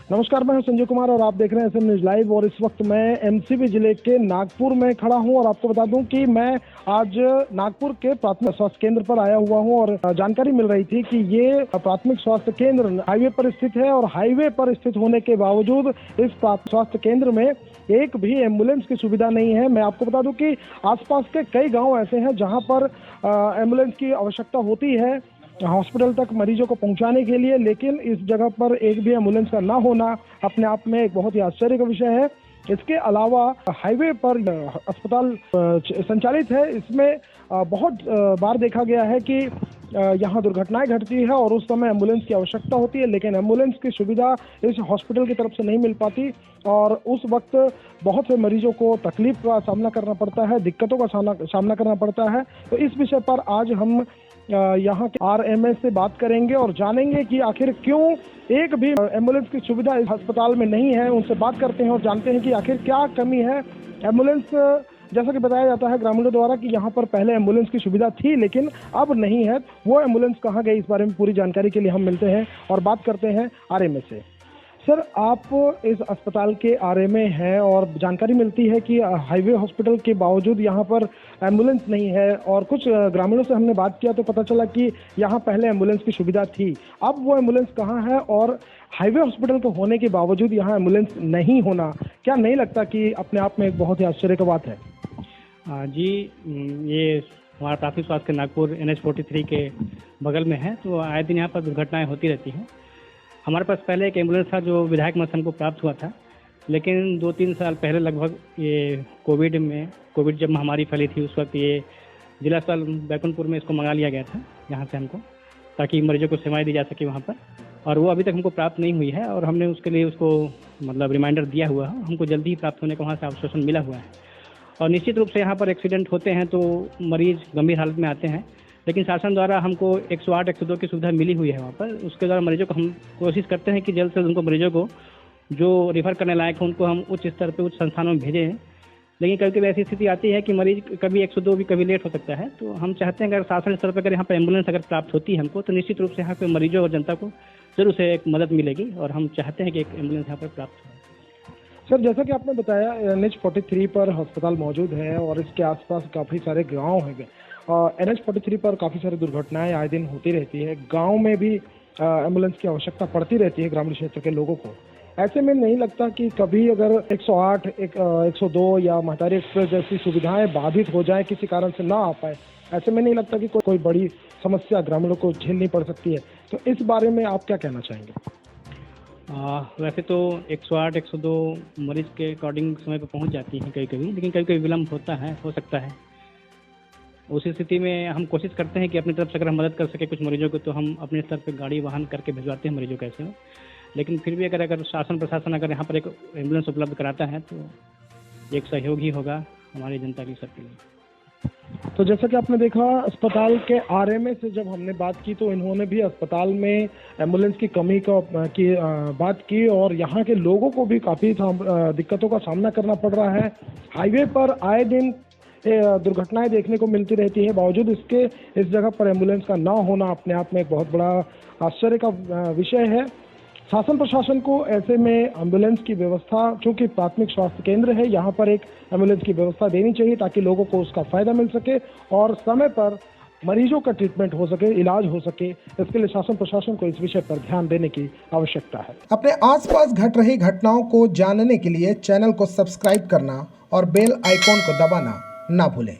नमस्कार, मैं हूं संजय कुमार और आप देख रहे हैं एसएम न्यूज लाइव। और इस वक्त मैं एमसीबी जिले के नागपुर में खड़ा हूं और आपको बता दूं कि मैं आज नागपुर के प्राथमिक स्वास्थ्य केंद्र पर आया हुआ हूं और जानकारी मिल रही थी कि ये प्राथमिक स्वास्थ्य केंद्र हाईवे पर स्थित है और हाईवे पर स्थित होने के बावजूद इस प्राथमिक स्वास्थ्य केंद्र में एक भी एम्बुलेंस की सुविधा नहीं है। मैं आपको बता दूं कि आसपास के कई गाँव ऐसे हैं जहाँ पर एम्बुलेंस की आवश्यकता होती है हॉस्पिटल तक मरीजों को पहुंचाने के लिए, लेकिन इस जगह पर एक भी एम्बुलेंस का ना होना अपने आप में एक बहुत ही आश्चर्य का विषय है। इसके अलावा हाईवे पर अस्पताल संचालित है, इसमें बहुत बार देखा गया है कि यहाँ दुर्घटनाएं घटती है और उस समय एम्बुलेंस की आवश्यकता होती है, लेकिन एम्बुलेंस की सुविधा इस हॉस्पिटल की तरफ से नहीं मिल पाती और उस वक्त बहुत से मरीजों को तकलीफ का सामना करना पड़ता है, दिक्कतों का सामना करना पड़ता है। तो इस विषय पर आज हम यहाँ के आरएमएस से बात करेंगे और जानेंगे कि आखिर क्यों एक भी एम्बुलेंस की सुविधा इस अस्पताल में नहीं है। उनसे बात करते हैं और जानते हैं कि आखिर क्या कमी है। एम्बुलेंस, जैसा कि बताया जाता है ग्रामीणों द्वारा कि यहाँ पर पहले एम्बुलेंस की सुविधा थी लेकिन अब नहीं है, वो एम्बुलेंस कहाँ गई, इस बारे में पूरी जानकारी के लिए हम मिलते हैं और बात करते हैं आरएमए से। सर, आप इस अस्पताल के आरएमए हैं और जानकारी मिलती है कि हाईवे हॉस्पिटल के बावजूद यहाँ पर एम्बुलेंस नहीं है और कुछ ग्रामीणों से हमने बात किया तो पता चला कि यहाँ पहले एम्बुलेंस की सुविधा थी, अब वो एम्बुलेंस कहाँ है और हाईवे हॉस्पिटल के होने के बावजूद यहाँ एम्बुलेंस नहीं होना क्या नहीं लगता कि अपने आप में एक बहुत ही आश्चर्य की बात है? जी, ये हमारा प्राथमिक स्वास्थ्य नागपुर NH43 के बगल में है, तो आए दिन यहाँ पर दुर्घटनाएं होती रहती हैं। हमारे पास पहले एक एम्बुलेंस था जो विधायक मत हमको प्राप्त हुआ था, लेकिन 2-3 साल पहले लगभग ये कोविड जब महामारी फैली थी उस वक्त ये जिला अस्पताल बैकुंठपुर में इसको मंगा लिया गया था यहाँ से हमको, ताकि मरीजों को सेवाएं दी जा सके वहाँ पर, और वो अभी तक हमको प्राप्त नहीं हुई है और हमने उसके लिए उसको रिमाइंडर दिया हुआ है, हमको जल्दी ही प्राप्त होने का वहाँ से आश्वासन मिला हुआ है। और निश्चित रूप से यहाँ पर एक्सीडेंट होते हैं तो मरीज गंभीर हालत में आते हैं, लेकिन शासन द्वारा हमको 108, 102 की सुविधा मिली हुई है वहाँ पर। उसके द्वारा मरीजों को हम कोशिश करते हैं कि जल्द से जल्द उनको मरीजों को जो रेफर करने लायक हो उनको हम उच्च स्तर पे उच्च संस्थानों में भेजें। लेकिन कभी कभी ऐसी स्थिति आती है कि मरीज कभी 102 भी कभी लेट हो सकता है, तो हम चाहते हैं अगर शासन स्तर पर अगर यहाँ पर एम्बुलेंस अगर प्राप्त होती है हमको तो निश्चित रूप से यहाँ पे मरीजों और जनता को जरूर से एक मदद मिलेगी और हम चाहते हैं कि एक एम्बुलेंस यहाँ पर प्राप्त हो। सर, जैसा कि आपने बताया NH43 पर अस्पताल मौजूद है और इसके आसपास काफ़ी सारे गांव हैं और NH43 पर काफ़ी सारी दुर्घटनाएं आए दिन होती रहती है। गांव में भी एम्बुलेंस की आवश्यकता पड़ती रहती है ग्रामीण क्षेत्र के लोगों को। ऐसे में नहीं लगता कि कभी अगर 108, 102 या महतारी एक्सप्रेस जैसी सुविधाएं बाधित हो जाए, किसी कारण से ना आ पाए, ऐसे में नहीं लगता कि कोई बड़ी समस्या ग्रामीणों को झेलनी पड़ सकती है? तो इस बारे में आप क्या कहना चाहेंगे? वैसे तो 108, 102 मरीज के अकॉर्डिंग समय पर पहुंच जाती है कभी कभी, लेकिन कभी कभी विलम्ब हो सकता है। उसी स्थिति में हम कोशिश करते हैं कि अपनी तरफ से अगर हम मदद कर सके कुछ मरीजों को तो हम अपने स्तर पर गाड़ी वाहन करके भिजवाते हैं मरीजों को ऐसे में। लेकिन फिर भी अगर शासन प्रशासन अगर यहाँ पर एक एम्बुलेंस उपलब्ध कराता है तो एक सहयोग ही होगा हमारी जनता की सबके लिए। तो जैसा कि आपने देखा, अस्पताल के आरएमए से जब हमने बात की तो इन्होंने भी अस्पताल में एम्बुलेंस की कमी की बात की और यहाँ के लोगों को भी काफ़ी दिक्कतों का सामना करना पड़ रहा है। हाईवे पर आए दिन दुर्घटनाएं देखने को मिलती रहती है, बावजूद इसके इस जगह पर एम्बुलेंस का ना होना अपने आप में एक बहुत बड़ा आश्चर्य का विषय है। शासन प्रशासन को ऐसे में एम्बुलेंस की व्यवस्था, चूंकि प्राथमिक स्वास्थ्य केंद्र है, यहाँ पर एक एम्बुलेंस की व्यवस्था देनी चाहिए ताकि लोगों को उसका फायदा मिल सके और समय पर मरीजों का ट्रीटमेंट हो सके, इलाज हो सके। इसके लिए शासन प्रशासन को इस विषय पर ध्यान देने की आवश्यकता है। अपने आसपास घट रही घटनाओं को जानने के लिए चैनल को सब्सक्राइब करना और बेल आइकॉन को दबाना ना भूलें।